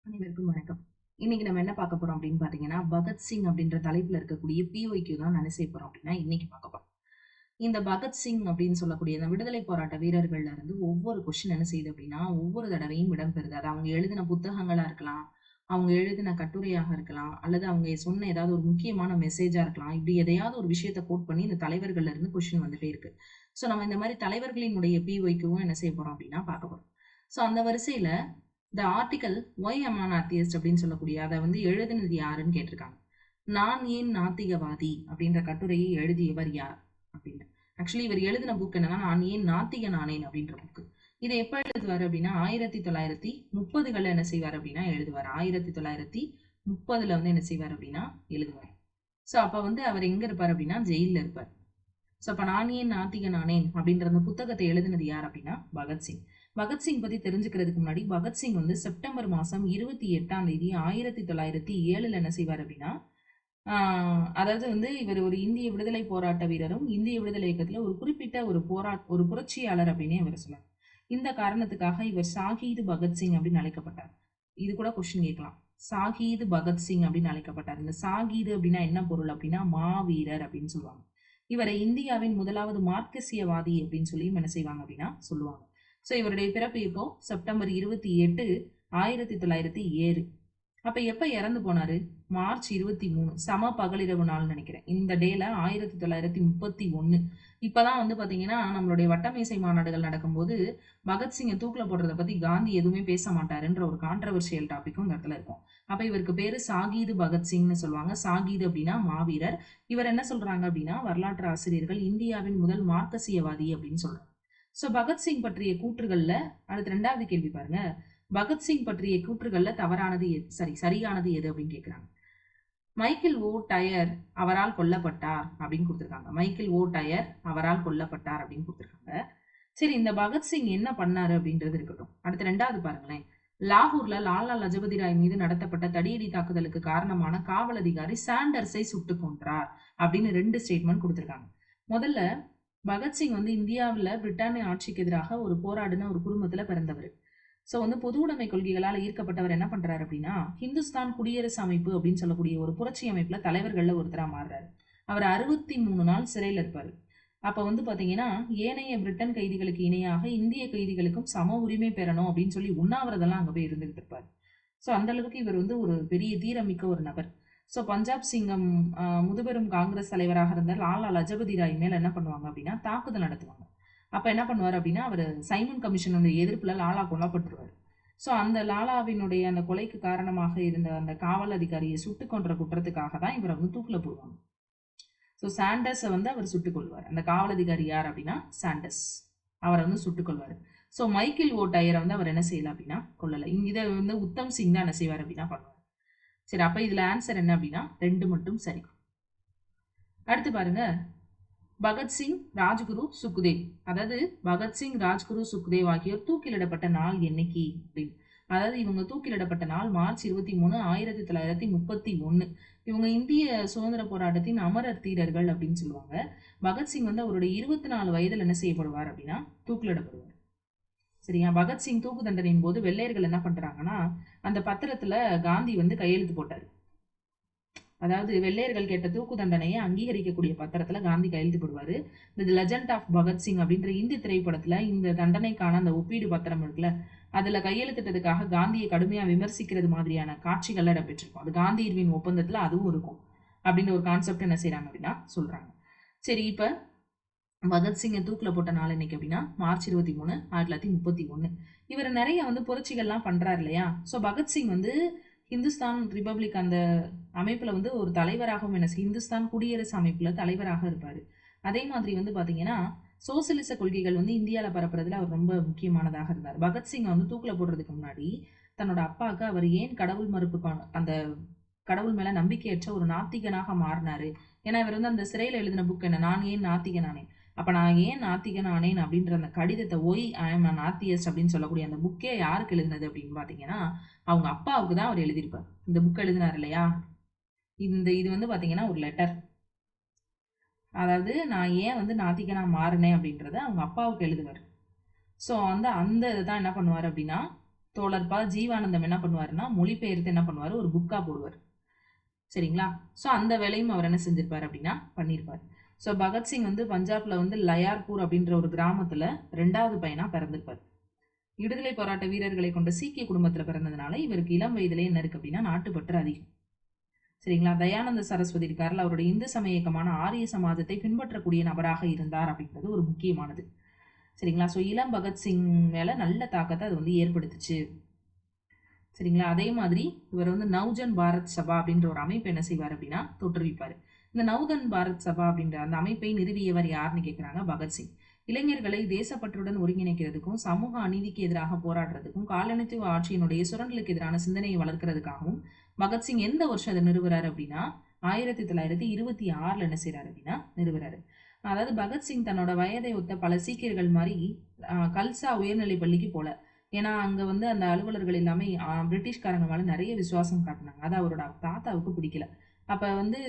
அனைவருக்கும் வணக்கம். இன்னைக்கு நம்ம என்ன பார்க்க போறோம் அப்படின்னு பார்த்தீங்கன்னா, பகத்சிங் அப்படின்ற தலைப்புல இருக்கக்கூடிய பிஒய்க்யூ தான் என்ன செய்ய போறோம் அப்படின்னா, இன்னைக்கு பார்க்க போறோம். இந்த பகத்சிங் அப்படின்னு சொல்லக்கூடிய இந்த விடுதலை போராட்ட வீரர்கள்ல இருந்து ஒவ்வொரு கொஸ்டின் என்ன செய்யுது அப்படின்னா, ஒவ்வொரு தடவையும் இடம்பெறுது. அது அவங்க எழுதின புத்தகங்களா இருக்கலாம், அவங்க எழுதின கட்டுரையாக இருக்கலாம், அல்லது அவங்க சொன்ன ஏதாவது ஒரு முக்கியமான மெசேஜா இருக்கலாம். இப்படி எதையாவது ஒரு விஷயத்த கோட் பண்ணி இந்த தலைவர்கள்ல இருந்து கொஸ்டின் வந்துட்டே இருக்கு. ஸோ நம்ம இந்த மாதிரி தலைவர்களினுடைய பிஒய்க்யூவும் என்ன செய்ய போறோம் அப்படின்னா பார்க்க போறோம். ஸோ அந்த வரிசையில the article why am an atheist அப்படின்னு சொல்லக்கூடிய அதை வந்து எழுதினது யாருன்னு கேட்டிருக்காங்க. நான் ஏன் நாத்திகவாதி அப்படின்ற கட்டுரையை எழுதியவர் யார் அப்படின்னு. ஆக்சுவலி இவர் எழுதின புக் என்னன்னா, நான் ஏன் நாத்திகன் ஆனேன் அப்படின்ற புக். இதை எப்ப எழுதுவார் அப்படின்னா 1930 என்ன செய்வார் அப்படின்னா எழுதுவார். 1930 வந்து என்ன செய்வார் அப்படின்னா எழுதுவார். ஸோ அப்ப வந்து அவர் எங்க இருப்பார் அப்படின்னா ஜெயில இருப்பார். ஸோ அப்ப நான் ஏன் நாத்திகன் ஆனேன் அப்படின்ற அந்த புத்தகத்தை எழுதினது யார் அப்படின்னா பகத்சிங். பகத்சிங் பத்தி தெரிஞ்சுக்கிறதுக்கு முன்னாடி, பகத்சிங் வந்து செப்டம்பர் மாசம் 28 1907 என்ன செய்வார் அப்படின்னா, அதாவது வந்து இவர் ஒரு இந்திய விடுதலை போராட்ட வீரரும், இந்திய விடுதலை இயக்கத்துல ஒரு குறிப்பிட்ட ஒரு புரட்சியாளர் அப்படின்னே இவர் சொன்னார். இந்த காரணத்துக்காக இவர் ஷாஹீது பகத்சிங் அப்படின்னு அழைக்கப்பட்டார். இது கூட கொஸ்டின் கேட்கலாம். ஷாஹீது பகத்சிங் அப்படின்னு அழைக்கப்பட்டார். இந்த ஷாஹீது அப்படின்னா என்ன பொருள் அப்படின்னா மாவீரர் அப்படின்னு சொல்லுவாங்க. இவரை இந்தியாவின் முதலாவது மார்க்சியவாதி அப்படின்னு சொல்லி என்ன செய்வாங்க அப்படின்னா சொல்லுவாங்க. ஸோ இவருடைய பிறப்பு இப்போ செப்டம்பர் 28 1907. அப்ப எப்ப இறந்து போனாரு? மார்ச் 23 சம பகலிரவு நாள் நினைக்கிறேன். இந்த டேல 1931. இப்பதான் வந்து பாத்தீங்கன்னா நம்மளுடைய வட்டமேசை மாநாடுகள் நடக்கும்போது பகத்சிங்கை தூக்குல போடுறத பத்தி காந்தி எதுவுமே பேச மாட்டாருன்ற ஒரு கான்ட்ரவர்ஷியல் டாபிக்கும் இந்த இடத்துல இருக்கும். அப்ப இவருக்கு பேரு ஷாகீது பகத்சிங்னு சொல்லுவாங்க. ஷாகீது அப்படின்னா மாவீரர். இவர் என்ன சொல்றாங்க அப்படின்னா வரலாற்று ஆசிரியர்கள் இந்தியாவின் முதல் மார்க்சியவாதி அப்படின்னு சொல்றாங்க. சோ பகத்சிங் பற்றிய கூற்றுகள்ல அடுத்து 2வது கேள்வி பாருங்க. பகத்சிங் பற்றிய கூற்றுகள்ல தவறானது சரியானது எது அப்படின்னு கேக்குறாங்க. மைக்கேல் ஓ டயர் அவரால் கொல்லப்பட்டார் அப்படின்னு கொடுத்திருக்காங்க. மைக்கேல் ஓ டயர் அவரால் கொல்லப்பட்டார் அப்படின்னு கொடுத்திருக்காங்க. சரி, இந்த பகத்சிங் என்ன பண்ணாரு அப்படின்றது இருக்கட்டும். அடுத்து 2வது பாருங்களேன். லாகூர்ல லாலா லஜபதி ராய் மீது நடத்தப்பட்ட தடியடி தாக்குதலுக்கு காரணமான காவல் அதிகாரி சாண்டர்ஸை சுட்டு கொன்றார் அப்படின்னு 2 ஸ்டேட்மெண்ட் கொடுத்திருக்காங்க. முதல்ல பகத்சிங் வந்து இந்தியாவில் பிரிட்டானிய ஆட்சிக்கு எதிராக ஒரு போராடின ஒரு குடும்பத்துல பிறந்தவர். ஸோ வந்து பொது உடைமை கொள்கைகளால் ஈர்க்கப்பட்டவர் என்ன பண்றாரு அப்படின்னா ஹிந்துஸ்தான் குடியரசு அமைப்பு அப்படின்னு சொல்லக்கூடிய ஒரு புரட்சி அமைப்புல தலைவர்கள்ல ஒருத்தரா மாறுறாரு. அவர் 63 நாள் சிறையில் இருப்பாரு. அப்ப வந்து பாத்தீங்கன்னா ஏனைய பிரிட்டன் கைதிகளுக்கு இணையாக இந்திய கைதிகளுக்கும் சம உரிமை பெறணும் அப்படின்னு சொல்லி உண்ணாவிரதெல்லாம் அங்க போய் இருந்துகிட்டு இருப்பாரு. ஸோ அந்த அளவுக்கு இவர் வந்து ஒரு பெரிய தீரமிக்க ஒரு நபர். ஸோ பஞ்சாப் சிங்கம் முதுபெரும் காங்கிரஸ் தலைவராக இருந்த லாலா லஜபதி ராய் மேல என்ன பண்ணுவாங்க அப்படின்னா தாக்குதல் நடத்துவாங்க. அப்ப என்ன பண்ணுவார் அப்படின்னா அவர் சைமன் கமிஷனுடைய எதிர்ப்புல லாலா கொல்லப்பட்டுருவார். ஸோ அந்த லாலாவினுடைய அந்த கொலைக்கு காரணமாக இருந்த அந்த காவல் அதிகாரியை சுட்டு கொன்ற குற்றத்துக்காக தான் இவரை வந்து தூக்கில போடுவாங்க. ஸோ சாண்டர்ஸை வந்து அவர் சுட்டுக் கொள்வார். அந்த காவல் அதிகாரி யார் அப்படின்னா சாண்டர்ஸ். அவரை வந்து சுட்டுக் கொள்வார். ஸோ மைக்கேல் ஓ டயரை வந்து அவர் என்ன செய்யல அப்படின்னா கொல்லலை. இதை வந்து உத்தம் சிங் தான் என்ன செய்வார் அப்படின்னா பண்ணுவார். சரி, அப்ப இதுல ஆன்சர் என்ன அப்படின்னா 2 மட்டும் சரி. அடுத்து பாருங்க. பகத்சிங், ராஜ்குரு, சுக்தேவ். அதாவது பகத்சிங், ராஜ்குரு, சுக்தேவ் ஆகியோர் தூக்கிலிடப்பட்ட நாள் என்னைக்கு அப்படின்னு. அதாவது இவங்க தூக்கிலிடப்பட்ட நாள் மார்ச் 23 1931. இவங்க இந்திய சுதந்திர போராட்டத்தின் அமரர் தீரர்கள் அப்படின்னு சொல்லுவாங்க. பகத்சிங் வந்து அவருடைய 24 வயதுல என்ன செய்யப்படுவார் அப்படின்னா தூக்கிலிடப்படுவார். சரியா? பகத்சிங் தூக்கு தண்டனையின் போது வெள்ளையர்கள் என்ன பண்றாங்கன்னா அந்த பத்திரத்துல காந்தி வந்து கையெழுத்து போட்டாரு. அதாவது வெள்ளையர்கள் கேட்ட தூக்கு தண்டனையை அங்கீகரிக்கக்கூடிய பத்திரத்துல காந்தி கையெழுத்து போடுவாரு. இந்த லெஜண்ட் ஆஃப் பகத்சிங் அப்படின்ற இந்தி திரைப்படத்துல இந்த தண்டனைக்கான அந்த ஒப்பீடு பத்திரம் இருக்குல்ல, அதுல கையெழுத்திட்டதுக்காக காந்தியை கடுமையா விமர்சிக்கிறது மாதிரியான காட்சிகள் இடம்பெற்றிருக்கும். அது காந்தி இர்வின் ஒப்பந்தத்துல அதுவும் இருக்கும் அப்படின்னு ஒரு கான்செப்ட் என்ன செய்யறாங்க அப்படின்னா சொல்றாங்க. சரி, இப்ப பகத்சிங்கை தூக்கில போட்ட நாள் இன்னைக்கு அப்படின்னா மார்ச் 23 1931. இவர் நிறைய வந்து புரட்சிகள்லாம் பண்றாரு இல்லையா? ஸோ பகத்சிங் வந்து ஹிந்துஸ்தான் ரிபப்ளிக் அந்த அமைப்புல வந்து ஒரு தலைவராகவும் என்ன ஹிந்துஸ்தான் குடியரசு அமைப்புல தலைவராக இருப்பாரு. அதே மாதிரி வந்து பாத்தீங்கன்னா சோசியலிச கொள்கைகள் வந்து இந்தியாவில் பரப்புறதுல அவர் ரொம்ப முக்கியமானதாக இருந்தார். பகத்சிங் வந்து தூக்கில போடுறதுக்கு முன்னாடி தன்னோட அப்பாவுக்கு அவர் ஏன் கடவுள் மறுப்பு அந்த கடவுள் மேல நம்பிக்கையற்ற ஒரு நாத்திகனாக மாறினாரு. ஏன்னா இவர் வந்து அந்த சிறையில எழுதின புக் என்ன, நான் ஏன் நாத்திகன் ஆனேன். அப்ப நான் ஏன் நாத்திகன் ஆனேன் அப்படின்ற அந்த கடிதத்தை Y I am an atheist அப்படின்னு சொல்லக்கூடிய அந்த புக்கே யாருக்கு எழுதினது அப்படின்னு பாத்தீங்கன்னா அவங்க அப்பாவுக்கு தான் அவர் எழுதியிருப்பார். இந்த புக் எழுதினார் இல்லையா, இது வந்து பாத்தீங்கன்னா ஒரு லெட்டர். அதாவது நான் ஏன் வந்து நாத்திகனா மாறினேன் அப்படின்றத அவங்க அப்பாவுக்கு எழுதுவார். ஸோ வந்து அந்த இதான் என்ன பண்ணுவார் அப்படின்னா தோழர் ப ஜீவானந்தம் என்ன பண்ணுவாருன்னா மொழிபெயர்த்து என்ன பண்ணுவாரு, ஒரு புக்கா போடுவார். சரிங்களா? ஸோ அந்த வேலையும் அவர் என்ன செஞ்சிருப்பாரு அப்படின்னா பண்ணியிருப்பார். ஸோ பகத்சிங் வந்து பஞ்சாப்ல வந்து லயார்பூர் அப்படின்ற ஒரு கிராமத்துல 2வது பையனா பிறந்திருப்பார். விடுதலை போராட்ட வீரர்களை கொண்ட சீக்கிய குடும்பத்துல பிறந்ததுனால இவருக்கு இளம் வயதிலே என்ன இருக்கு அப்படின்னா நாட்டுப்பற்று அதிகம். சரிங்களா? தயானந்த சரஸ்வதி இருக்காருல, அவருடைய இந்து சமய இயக்கமான ஆரிய சமாஜத்தை பின்பற்றக்கூடிய நபராக இருந்தார் அப்படின்றது ஒரு முக்கியமானது. சரிங்களா? ஸோ இளம் பகத்சிங் மேல நல்ல தாக்கத்தை அது வந்து ஏற்படுத்துச்சு. சரிங்களா? அதே மாதிரி இவர் வந்து நவ்ஜன் பாரத் சபா அப்படின்ற ஒரு அமைப்பு என்ன செய்வார் அப்படின்னா தோற்றுவிப்பார். இந்த நவ்ஜன் பாரத் சபா அப்படின்ற அந்த அமைப்பை நிறுவியவர் யாருன்னு கேட்குறாங்க, பகத்சிங். இளைஞர்களை தேசப்பற்றுடன் ஒருங்கிணைக்கிறதுக்கும் சமூக அநீதிக்கு எதிராக போராடுறதுக்கும் காலனித்துவ ஆட்சியினுடைய சுரண்டலுக்கு எதிரான சிந்தனையை வளர்க்கறதுக்காகவும் பகத்சிங் எந்த வருஷம் அதை நிறுவுறாரு அப்படின்னா 1926 என்ன செய்யறாரு அப்படின்னா நிறுவுறாரு. அதாவது பகத்சிங் தன்னோட வயதை ஒத்த பல சீக்கியர்கள் மாதிரி கல்சா உயர்நிலை பள்ளிக்கு போல. ஏன்னா அங்க வந்து அந்த அலுவலர்கள் எல்லாமே பிரிட்டிஷ்காரங்க மேல நிறைய விசுவாசம் காட்டினாங்க. அது அவரோட தாத்தாவுக்கு பிடிக்கல. அப்ப வந்து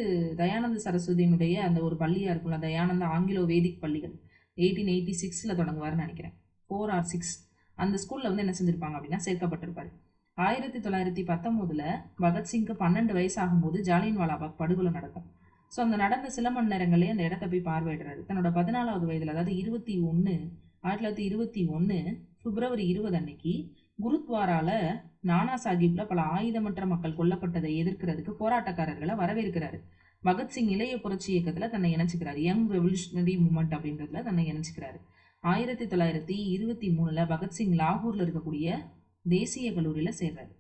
தயானந்த சரஸ்வதியினுடைய அந்த ஒரு பள்ளியா இருக்கும்ல, தயானந்த ஆங்கிலோ வேதிக் பள்ளிகள் 1886ல தொடங்குவாருன்னு நினைக்கிறேன், 4 or 6. அந்த ஸ்கூல்ல வந்து என்ன செஞ்சிருப்பாங்க அப்படின்னா சேர்க்கப்பட்டிருப்பாரு. 1919ல பகத்சிங்க்கு 12 வயசு ஆகும்போது ஜாலியன் வாலாபாக் படுகொலை நடக்கும். ஸோ அந்த நடந்த சில மணி நேரங்களே அந்த இடத்த போய் பார்வையிடுறாரு. தன்னோட 14வது வயதுல, அதாவது 1921 பிப்ரவரி 20 அன்னைக்கு குருத்வாரால நானா சாஹிப்ல பல ஆயுதமற்ற மக்கள் கொல்லப்பட்டதை எதிர்க்கிறதுக்கு போராட்டக்காரர்களை வரவேற்கிறாரு. பகத்சிங் இளைய புரட்சி இயக்கத்துல தன்னை இணைச்சுக்கிறாரு. யங் ரெவல்யூஷனரி மூவ்மெண்ட் அப்படின்றதுல தன்னை இணைச்சுக்கிறாரு. 1923ல பகத்சிங் லாகூர்ல இருக்கக்கூடிய தேசிய கல்லூரியில சேர்றாரு.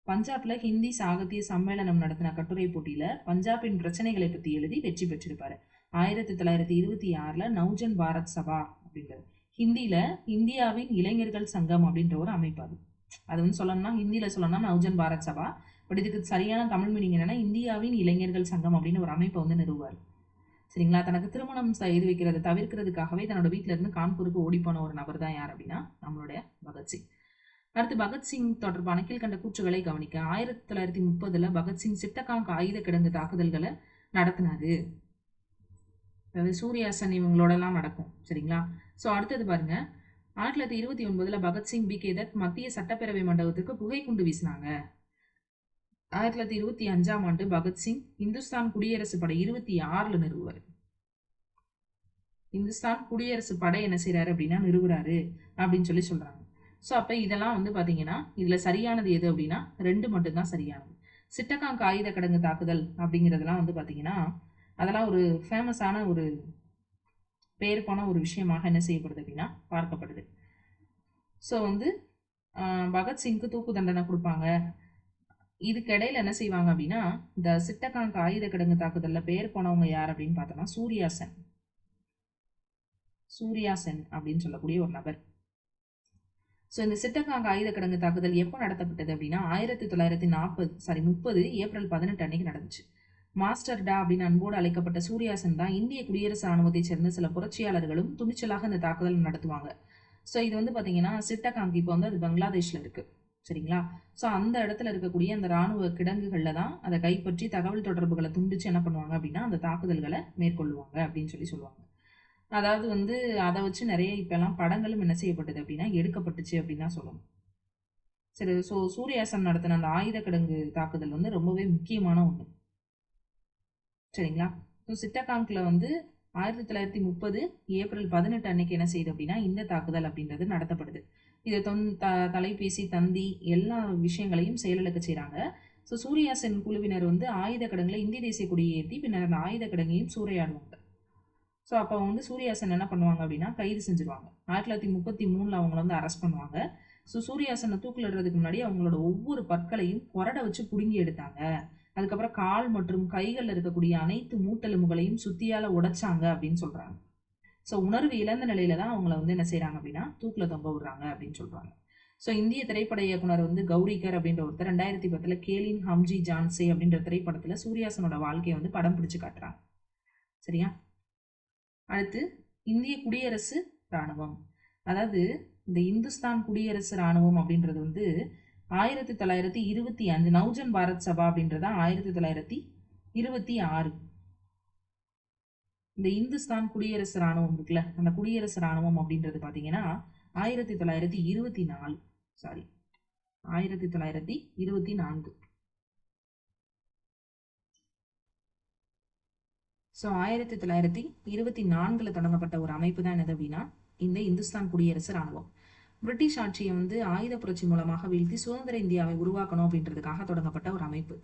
பஞ்சாப்ல ஹிந்தி சாகித்ய சம்மேளனம் நடத்தின கட்டுரை போட்டியில பஞ்சாபின் பிரச்சனைகளை பத்தி எழுதி வெற்றி பெற்றிருப்பாரு. 1926ல நவ்ஜன் பாரத் சபா அப்படின்றது ஹிந்தியில இந்தியாவின் இளைஞர்கள் சங்கம் அப்படின்ற ஒரு அமைப்பு. அது வந்து சொல்லணும்னா ஹிந்தியில சொல்லணும்னா நவ்ஜன் பாரத் சபா. பட் இதுக்கு சரியான தமிழ் மீனிங் என்னன்னா இந்தியாவின் இளைஞர்கள் சங்கம் அப்படின்னு ஒரு அமைப்பை வந்து நிறுவுவார். சரிங்களா? தனக்கு திருமணம் செய்து வைக்கிறத தவிர்க்கிறதுக்காகவே தன்னோட வீட்டுல இருந்து கான்பூருக்கு ஓடி போன ஒரு நபர் தான் யார் அப்படின்னா நம்மளுடைய பகத்சிங். அடுத்து பகத்சிங் தொடர்பான கீழ்கண்ட கூற்றுகளை கவனிக்க. 1930ல பகத்சிங் சிட்டகாங் ஆயுத கிடங்கு தாக்குதல்களை நடத்தினாரு. அதாவது சூர்யாசன் இவங்களோட எல்லாம் நடக்கும். சரிங்களா? ஸோ அடுத்தது பாருங்க, 1929ல பகத்சிங் பி.கே. தத் மத்திய சட்டப்பேரவை மண்டபத்துக்கு புகை குண்டு வீசினாங்க. 1925ஆம் ஆண்டு பகத்சிங் இந்துஸ்தான் குடியரசு படை 26ல நிறுவுவார். இந்துஸ்தான் குடியரசு படை என்ன செய்யறாரு அப்படின்னா நிறுவுறாரு அப்படின்னு சொல்லி சொல்றாங்க. ஸோ அப்போ இதெல்லாம் வந்து பார்த்தீங்கன்னா இதில் சரியானது எது அப்படின்னா 2 மட்டும்தான் சரியானது. சிட்டகாங் ஆயுத கிடங்கு தாக்குதல் அப்படிங்கிறதுலாம் வந்து பார்த்தீங்கன்னா அதெல்லாம் ஒரு ஃபேமஸான ஒரு பேர் போன ஒரு விஷயமாக என்ன செய்யப்படுது அப்படின்னா பார்க்கப்படுது. ஸோ வந்து பகத்சிங்க்கு தூக்கு தண்டனை கொடுப்பாங்க. இதுக்கு இடையில என்ன செய்வாங்க அப்படின்னா இந்த சிட்டகாங் ஆயுத கிடங்கு தாக்குதல்ல பேர் போனவங்க யார் அப்படின்னு பார்த்தோம்னா சூர்யாசென் அப்படின்னு சொல்லக்கூடிய ஒரு நபர். ஸோ இந்த சிட்டகாங் ஆயுத கிடங்கு தாக்குதல் எப்போ நடத்தப்பட்டது அப்படின்னா 1930 ஏப்ரல் 18 அன்னைக்கு நடந்துச்சு. மாஸ்டர் டா அப்படின்னு அன்போடு அழைக்கப்பட்ட சூர்யாசன் தான் இந்திய குடியரசு ராணுவத்தை சேர்ந்த சில புரட்சியாளர்களும் துணிச்சலாக இந்த தாக்குதல் நடத்துவாங்க. ஸோ இது வந்து பார்த்தீங்கன்னா சிட்டகாங் இப்போ வந்து அது பங்களாதேஷ்ல இருக்கு. சரிங்களா? ஸோ அந்த இடத்துல இருக்கக்கூடிய அந்த ராணுவ கிடங்குகளில் தான் அதை கைப்பற்றி தகவல் தொடர்புகளை துண்டிச்சு என்ன பண்ணுவாங்க அப்படின்னா அந்த தாக்குதல்களை மேற்கொள்ளுவாங்க அப்படின்னு சொல்லுவாங்க. அதாவது வந்து அதை வச்சு நிறைய இப்பெல்லாம் படங்களும் என்ன செய்யப்பட்டது அப்படின்னா எடுக்கப்பட்டுச்சு அப்படின்னு தான் சொல்லணும். சரி, ஸோ சூர்யாசன் நடத்தின அந்த ஆயுத கிடங்கு தாக்குதல் வந்து ரொம்பவே முக்கியமான ஒன்று. சரிங்களா? ஸோ சிட்டகாங்க்ல வந்து 1930 ஏப்ரல் 18 அன்னைக்கு என்ன செய்யுது அப்படின்னா இந்த தாக்குதல் அப்படின்றது நடத்தப்படுது. இது தொலைபேசி தந்தி எல்லா விஷயங்களையும் செயலிழக்க செய்கிறாங்க. ஸோ சூர்யாசன் குழுவினர் வந்து ஆயுத கிடங்குல இந்திய தேசிய கொடியை ஏற்றி பின்னர் அந்த ஆயுத கிடங்கையும் சூறையாடுவாங்க. ஸோ அப்போ வந்து சூர்யாசன் என்ன பண்ணுவாங்க அப்படின்னா கைது செஞ்சுருவாங்க. 1933ல் அவங்கள வந்து அரெஸ்ட் பண்ணுவாங்க. ஸோ சூர்யாசனை தூக்கிலிடுறதுக்கு முன்னாடி அவங்களோட ஒவ்வொரு பற்களையும் கொரடை வச்சு பிடுங்கி எடுத்தாங்க. அதுக்கப்புறம் கால் மற்றும் கைகளில் இருக்கக்கூடிய அனைத்து மூட்டெலும்புகளையும் சுத்தியால உடைச்சாங்க அப்படின்னு சொல்றாங்க. ஸோ உணர்வு இழந்த நிலையில தான் அவங்கள வந்து என்ன செய்யறாங்க அப்படின்னா தூக்கில தொங்க விடுறாங்க அப்படின்னு சொல்றாங்க. ஸோ இந்திய திரைப்பட இயக்குனர் வந்து கௌரிகர் அப்படின்ற ஒருத்தர் 2010 கேலின் ஹம்ஜி ஜான்சே அப்படின்ற திரைப்படத்துல சூர்யாசனோட வாழ்க்கையை வந்து படம் பிடிச்சு காட்டுறாங்க. சரியா? அடுத்து இந்திய குடியரசு இராணுவம். அதாவது இந்த இந்துஸ்தான் குடியரசு இராணுவம் அப்படின்றது வந்து 1925 நவ்ஜன் பாரத் சபா அப்படின்றத 1926. இந்த இந்துஸ்தான் குடியரசு இராணுவம் இருக்குல்ல, அந்த குடியரசு இராணுவம் அப்படின்றது பார்த்தீங்கன்னா 1924. சாரி, 1924. ஸோ 1924 தொடங்கப்பட்ட ஒரு அமைப்பு தான் என்னது அப்படின்னா இந்த இந்துஸ்தான் குடியரசு ராணுவம். பிரிட்டிஷ் ஆட்சியை ஆயுத புரட்சி மூலமாக வீழ்த்தி சுதந்திர இந்தியாவை உருவாக்கணும் அப்படின்றதுக்காக தொடங்கப்பட்ட ஒரு அமைப்பு.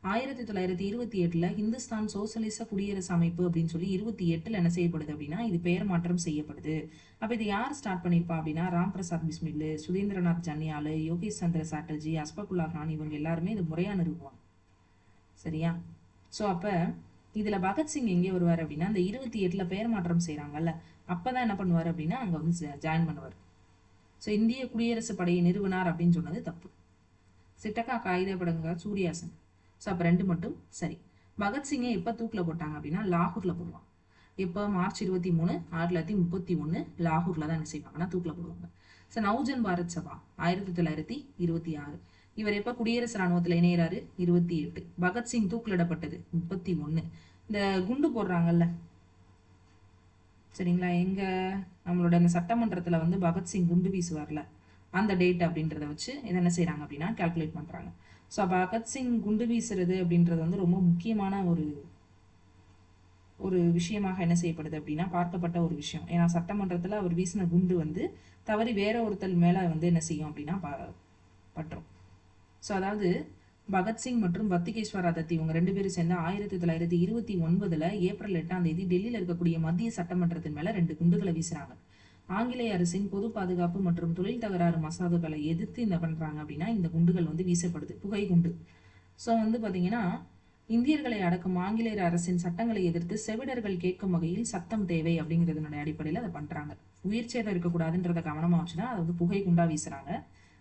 1928 ஹிந்துஸ்தான் சோசலிச குடியரசு அமைப்பு அப்படின்னு சொல்லி 28 என்ன செய்யப்படுது அப்படின்னா இது பெயர் மாற்றம் செய்யப்படுது. அப்ப இது யார் ஸ்டார்ட் பண்ணிருப்பா அப்படின்னா ராம் பிரசாத் பிஸ்மில், சுதேந்திரநாத் ஜன்யால், யோகேஷ் சந்திர சாட்டர்ஜி, அஸ்பகுல்லா கான் இவங்க எல்லாருமே இது முறையா நிறுவுவாங்க. சரியா? ஸோ அப்ப இதுல பகத்சிங் எங்கே வருவார் அப்படின்னா இந்த 28 பெயர் மாற்றம் செய்யறாங்கல்ல அப்பதான் என்ன பண்ணுவார் அப்படின்னா அங்க ஜாயின் பண்ணுவார். ஸோ இந்திய குடியரசு படையை நிறுவனார் அப்படின்னு சொன்னது தப்பு. சிட்டக்கா காகித படங்க சூரியாசன். ஸோ அப்போ 2 மட்டும் சரி. பகத்சிங்கை எப்போ தூக்கில் போட்டாங்க அப்படின்னா லாகூர்ல போடுவாங்க. எப்போ மார்ச் 23, 1931 லாகூர்ல தான் என்ன செய்வாங்கன்னா தூக்கில் போடுவாங்க. ஸோ நவ்ஜன் பாரத் சபா 1926. இவர் எப்போ குடியரசு ராணுவத்தில் இணையிறாரு? 28. பகத்சிங் தூக்கிலிடப்பட்டது 31. இந்த குண்டு போடுறாங்கல்ல சரிங்களா, எங்க நம்மளோட இந்த சட்டமன்றத்துல பகத்சிங் குண்டு வீசுவார்ல அந்த டேட் அப்படின்றத வச்சு இதை என்ன செய்யறாங்க அப்படின்னா கால்குலேட் பண்றாங்க. ஸோ பகத்சிங் குண்டு வீசுறது அப்படின்றது ரொம்ப முக்கியமான ஒரு விஷயமாக என்ன செய்யப்படுது அப்படின்னா பார்க்கப்பட்ட ஒரு விஷயம். ஏன்னா சட்டமன்றத்துல அவர் வீசின குண்டு தவறி வேற ஒருத்தர் மேல என்ன செய்யும் அப்படின்னா பற்றும். ஸோ அதாவது பகத்சிங் மற்றும் பத்துகேஸ்வர தத் இவங்க 2 பேரும் சேர்ந்து 1929 ஏப்ரல் 8 டெல்லியில இருக்கக்கூடிய மத்திய சட்டமன்றத்தின் மேல 2 குண்டுகளை வீசுறாங்க. ஆங்கிலேய அரசின் பொது பாதுகாப்பு மற்றும் தொழில் தகராறு மசோதாக்களை எதிர்த்து என்ன பண்றாங்க அப்படின்னா இந்த குண்டுகள் வீசப்படுது, புகை குண்டு. ஸோ பாத்தீங்கன்னா இந்தியர்களை அடக்கும் ஆங்கிலேயர் அரசின் சட்டங்களை எதிர்த்து செவிடர்கள் கேட்கும் வகையில் சத்தம் தேவை அப்படிங்கிறதுனுடைய அடிப்படையில் அதை பண்றாங்க. உயிர் சேதம் இருக்கக்கூடாதுன்றத கவனமா வச்சுதான் அதை புகை குண்டா வீசுறாங்க.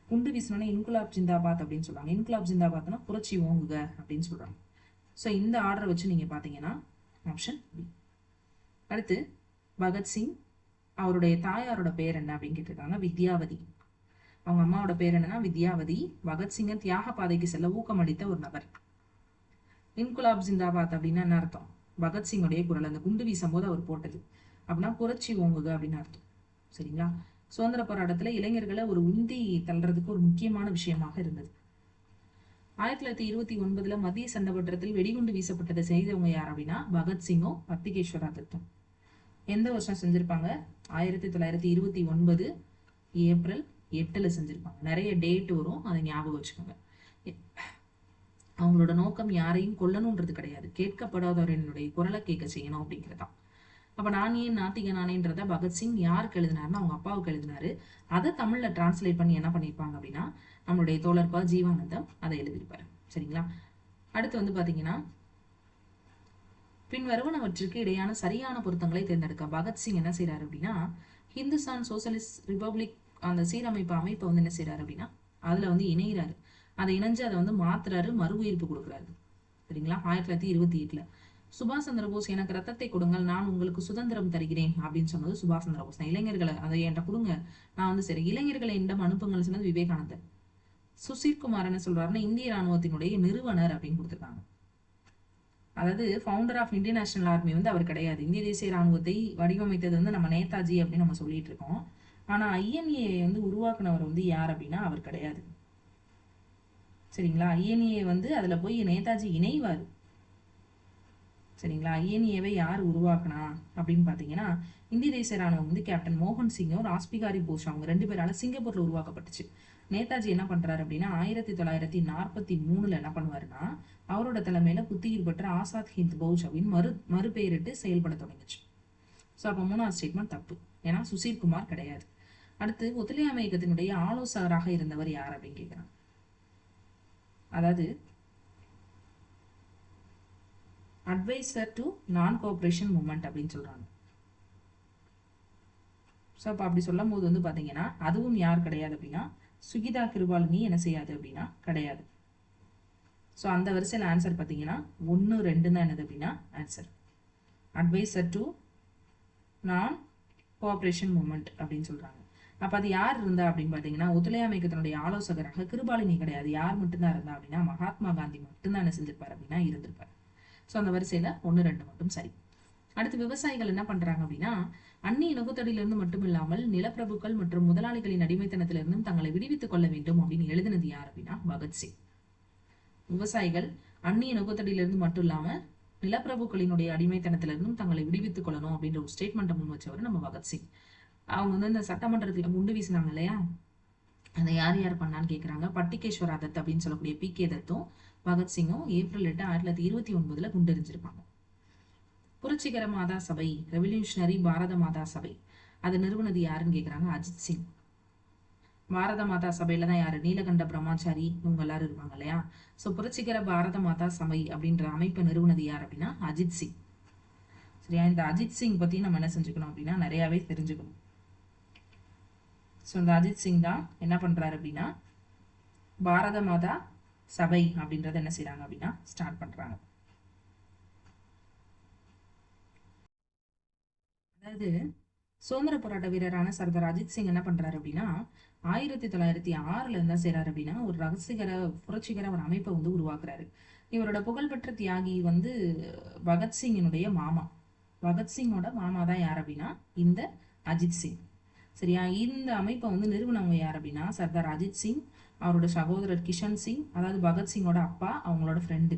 குண்டு வீசினோன்னா இன்குலாப் ஜிந்தாபாத் அப்படின்னு சொல்றாங்க. இன்குலாப் ஜிந்தாபாத்னா புரட்சி ஓங்குக அப்படின்னு சொல்றாங்க. ஸோ இந்த ஆர்டரை வச்சு நீங்க பாத்தீங்கன்னா ஆப்ஷன் பி. அடுத்து பகத்சிங் அவருடைய தாயாரோட பேர் என்ன அப்படின்னு கேட்டிருக்காங்க. வித்யாவதி. அவங்க அம்மாவோட பேர் என்னன்னா வித்யாவதி. பகத்சிங்கை தியாக பாதைக்கு செல்ல ஊக்கமளித்த ஒரு நபர். இன்குலாப் ஜிந்தாபாத் அப்படின்னா என்ன அர்த்தம்? பகத்சிங்குடைய குரல் அந்த குண்டு வீசும் போது அவர் போட்டது அப்படின்னா புரட்சி ஓங்குக அப்படின்னு அர்த்தம். சரிங்களா? சுதந்திர போராட்டத்துல இளைஞர்களை ஒரு உந்தி தள்ளுறதுக்கு ஒரு முக்கியமான விஷயமாக இருந்தது. 1929 மத்திய சட்டமன்றத்தில் வெடிகுண்டு வீசப்பட்டதை செய்தவங்க யார் அப்படின்னா பகத்சிங்கும் பத்துகேஸ்வர தத்தும். எந்த வருஷம் செஞ்சிருப்பாங்க? 1929 ஏப்ரல் 8 செஞ்சிருப்பாங்க. நிறைய டேட் வரும், அதை ஞாபகம் வச்சுக்கோங்க. அவங்களோட நோக்கம் யாரையும் கொல்லணும்ன்றது கிடையாது, கேட்கப்படாதவரினுடைய குரலை கேட்க செய்யணும் அப்படிங்கிறதான். அப்ப நான் ஏன் நாத்திக நானேன்றத பகத்சிங் யாருக்கு எழுதினாருன்னா அவங்க அப்பாவுக்கு எழுதினாரு. அதை தமிழ்ல டிரான்ஸ்லேட் பண்ணி என்ன பண்ணிருப்பாங்க அப்படின்னா நம்மளுடைய தோழர் ஜீவானந்தம் அதை எழுதியிருப்பாரு. சரிங்களா? அடுத்து பாத்தீங்கன்னா பின்வருவனவற்றிற்கு இடையான சரியான பொருத்தங்களை தேர்ந்தெடுக்க பகத்சிங் என்ன செய்யறாரு அப்படின்னா ஹிந்துஸ்தான் சோசியலிஸ்ட் ரிபப்ளிக் அந்த சீரமைப்பு அமைப்பை என்ன செய்யறாரு அப்படின்னா அதுல இணைகிறாரு. அதை இணைஞ்சு அதை மாத்துறாரு, மறு உயிர்ப்பு கொடுக்குறாரு. சரிங்களா? 1928 சுபாஷ் சந்திர போஸ் எனக்கு ரத்தத்தை கொடுங்கள், நான் உங்களுக்கு சுதந்திரம் தருகிறேன் அப்படின்னு சொன்னது சுபாஷ் சந்திர போஸ். இளைஞர்களை அதை என்கிட்ட கொடுங்க, நான் சரி இளைஞர்களை என்னிடம் அனுப்புங்கள் சொன்னது விவேகானந்தர். சுசீர்குமார் என்ன சொல்றாருன்னா இந்திய ராணுவத்தினுடைய நிறுவனர் அப்படின்னு கொடுத்துருக்காங்க. அதாவது founder of Indian National Army அவர் கிடையாது. இந்திய தேசிய ராணுவத்தை வடிவமைத்தது நம்ம நேதாஜி அப்படின்னு நம்ம சொல்லிட்டு இருக்கோம். ஆனா ஐஎன்ஏ உருவாக்குனவர் யார் அப்படின்னா அவர் கிடையாது. சரிங்களா? ஐஎன்ஏ அதுல போய் நேதாஜி இணைவாரு. சரிங்களா? ஐஎன்ஏவை யார் உருவாக்குனா அப்படின்னு பாத்தீங்கன்னா இந்திய தேசிய ராணுவம் கேப்டன் மோகன் சிங்கும் ராஸ்பிகாரி போஸ் அவங்க 2 பேரால சிங்கப்பூர்ல உருவாக்கப்பட்டுச்சு. நேதாஜி என்ன பண்றாரு அப்படின்னா 1943 என்ன பண்ணுவாருன்னா அவரோட தலைமையில புத்துயிர் பெற்ற ஆசாத் ஹிந்த் பௌஜ் அப்படின்னு மறுபெயரிட்டு செயல்பட தொடங்குச்சு. ஸோ அப்போ 3வது ஸ்டேட்மெண்ட் தப்பு, ஏன்னா சுசீர்குமார் கிடையாது. அடுத்து ஒத்துழையாமை இயக்கத்தினுடைய ஆலோசகராக இருந்தவர் யார் அப்படின்னு கேட்கிறாங்க. அதாவது adviser to non cooperation movement அப்படின்னு சொல்றாங்க. ஸோ அப்போ அப்படி சொல்லும் போது பாத்தீங்கன்னா அதுவும் யார் கிடையாது அப்படின்னா சுகிதா கிருபாலினி என்ன செய்யாது அப்படின்னா கிடையாது. ஸோ அந்த வரிசையில் ஆன்சர் பார்த்தீங்கன்னா 1, 2 தான் என்னது அப்படின்னா answer. Adviser to non cooperation movement அப்படின்னு சொல்றாங்க. அப்ப அது யார் இருந்தா அப்படின்னு பாத்தீங்கன்னா ஒத்துழையாமை இயக்கத்தினுடைய ஆலோசகராக கிருபாலினி கிடையாது. யார் மட்டும்தான் இருந்தா அப்படின்னா மகாத்மா காந்தி மட்டும்தான் என்ன செஞ்சிருப்பாரு அப்படின்னா இருந்திருப்பாரு. ஸோ அந்த வரிசையில 1, 2 மட்டும் சரி. அடுத்து விவசாயிகள் என்ன பண்றாங்க அப்படின்னா அந்நிய நுகத்தடியிலிருந்து மட்டுமில்லாமல் நிலப்பிரபுக்கள் மற்றும் முதலாளிகளின் அடிமைத்தனத்திலிருந்தும் தங்களை விடுவித்துக் கொள்ள வேண்டும் அப்படின்னு எழுதினது யார் அப்படின்னா பகத்சிங். விவசாயிகள் அந்நிய நுகத்தடியிலிருந்து மட்டும் இல்லாம நிலப்பிரபுக்களினுடைய அடிமைத்தனத்திலிருந்தும் தங்களை விடுவித்துக் கொள்ளணும் அப்படின்ற ஒரு ஸ்டேட்மெண்ட்டை முன் வச்சவர் நம்ம பகத்சிங். அவங்க வந்து இந்த சட்டமன்றத்துல குண்டு வீசினாங்க இல்லையா, அதை யார் யார் பண்ணான்னு கேட்குறாங்க. பட்டிகேஸ்வரா தத் அப்படின்னு சொல்லக்கூடிய பி.கே. தத்தும் பகத்சிங்கும் ஏப்ரல் 8, 1929 குண்டெறிஞ்சிருப்பாங்க. புரட்சிகர மாதா சபை, ரெவல்யூஷனரி பாரத மாதா சபை, அதை நிறுவனது யாருன்னு கேட்குறாங்க. அஜித் சிங். பாரத மாதா சபையில தான் யாரு, நீலகண்ட பிரம்மாச்சாரி, இவங்க எல்லாரும் இருப்பாங்க இல்லையா. ஸோ புரட்சிகர பாரத மாதா சபை அப்படின்ற அமைப்பை நிறுவனது யார் அப்படின்னா அஜித் சிங். சரியா, இந்த அஜித் சிங் பத்தி நம்ம என்ன செஞ்சுக்கணும் அப்படின்னா நிறையாவே தெரிஞ்சுக்கணும். ஸோ இந்த அஜித் சிங் தான் என்ன பண்றாரு அப்படின்னா பாரத மாதா சபை அப்படின்றத என்ன செய்யறாங்க அப்படின்னா ஸ்டார்ட் பண்றாங்க. அதாவது சுதந்திர போராட்ட வீரரான சர்தார் அஜித் சிங் என்ன பண்றாரு அப்படின்னா 1906 என்ன செய்யறாரு அப்படின்னா ஒரு புரட்சிகர ஒரு அமைப்பை வந்து உருவாக்குறாரு. இவரோட புகழ்பெற்ற தியாகி வந்து பகத்சிங்கினுடைய மாமா. பகத்சிங்கோட மாமா தான் யார் அப்படின்னா இந்த அஜித் சிங். சரியா, இந்த அமைப்பை வந்து நிறுவனவங்க யார் அப்படின்னா சர்தார் அஜித் சிங், அவரோட சகோதரர் கிஷன் சிங், அதாவது பகத்சிங்கோட அப்பா, அவங்களோட ஃப்ரெண்டு.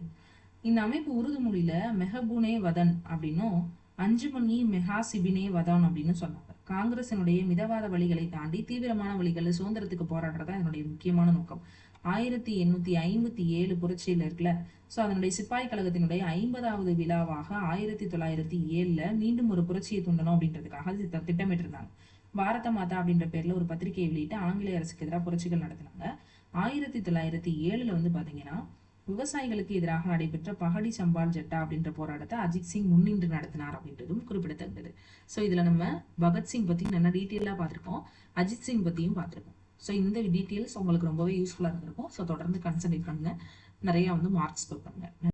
இந்த அமைப்பு உருது மொழியில மெஹபூனே வதன் அப்படின்னும் அஞ்சுமணி மெஹாசிபினே வதான் அப்படின்னு சொன்னாங்க. காங்கிரசினுடைய மிதவாத வழிகளை தாண்டி தீவிரமான வழிகளில் சுதந்திரத்துக்கு போராடுறதா இதனுடைய முக்கியமான நோக்கம். 1857 புரட்சியில இருக்குல்ல, ஸோ அதனுடைய சிப்பாய் கழகத்தினுடைய 50வது விழாவாக 1907 மீண்டும் ஒரு புரட்சியை தூண்டணும் அப்படின்றதுக்காக திட்டமிட்டு இருந்தாங்க. பாரத மாதா அப்படின்ற பேர்ல ஒரு பத்திரிகையை வெளியிட்டு ஆங்கிலேய அரசுக்கு எதிராக புரட்சிகள் நடத்தினாங்க. 1907 வந்து பாத்தீங்கன்னா விவசாயிகளுக்கு எதிராக நடைபெற்ற பகடி சம்பால் ஜட்டா அப்படின்ற போராட்டத்தை அஜித் சிங் முன்னின்று நடத்தினார் அப்படின்றதும் குறிப்பிடத்தக்கது. ஸோ இதுல நம்ம பகத்சிங் பத்தி நல்லா டீட்டெயிலாக பார்த்திருக்கோம், அஜித் சிங் பத்தியும் பார்த்திருக்கோம். ஸோ இந்த டீட்டெயில்ஸ் உங்களுக்கு ரொம்பவே யூஸ்ஃபுல்லா இருந்திருக்கும். ஸோ தொடர்ந்து கன்சல்ட் பண்ணுங்க, நிறைய வந்து மார்க்ஸ் பண்ணுங்க.